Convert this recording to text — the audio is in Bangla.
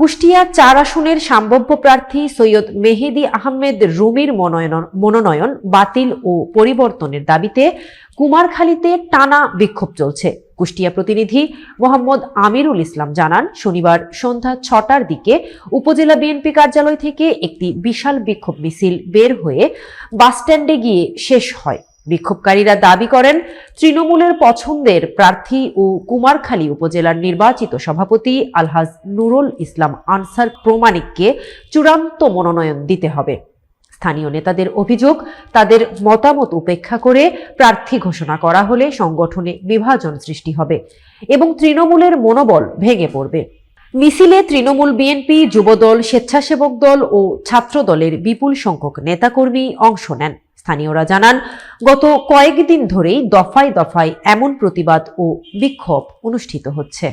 কুষ্টিয়া ৪ আসনের সম্ভাব্য প্রার্থী সৈয়দ মেহেদী আহমেদ রুমির মনোনয়ন বাতিল ও পরিবর্তনের দাবিতে কুমারখালীতে টানা বিক্ষোভ চলছে। কুষ্টিয়া প্রতিনিধি মোহাম্মদ আমিরুল ইসলাম জানান, শনিবার সন্ধ্যা ৬টার দিকে উপজেলা বিএনপি কার্যালয় থেকে একটি বিশাল বিক্ষোভ মিছিল বের হয়ে বাসস্ট্যান্ডে গিয়ে শেষ হয়। বিক্ষোভকারীরা দাবি করেন, তৃণমূলের পছন্দের প্রার্থী ও কুমারখালী উপজেলার নির্বাচিত সভাপতি আলহাজ নুরুল ইসলাম আনসার প্রমাণিককে চূড়ান্ত মনোনয়ন দিতে হবে। স্থানীয় নেতাদের অভিযোগ, তাদের মতামত উপেক্ষা করে প্রার্থী ঘোষণা করা হলে সংগঠনে বিভাজন সৃষ্টি হবে এবং তৃণমূলের মনোবল ভেঙে পড়বে। মিছিলে তৃণমূল, বিএনপি, যুবদল, স্বেচ্ছাসেবক দল ও ছাত্র দলের বিপুল সংখ্যক নেতাকর্মী অংশ নেন। স্থানীয়রা জানান, গত কয়েকদিন ধরেই দফায় দফায় এমন প্রতিবাদ ও বিক্ষোভ অনুষ্ঠিত হচ্ছে।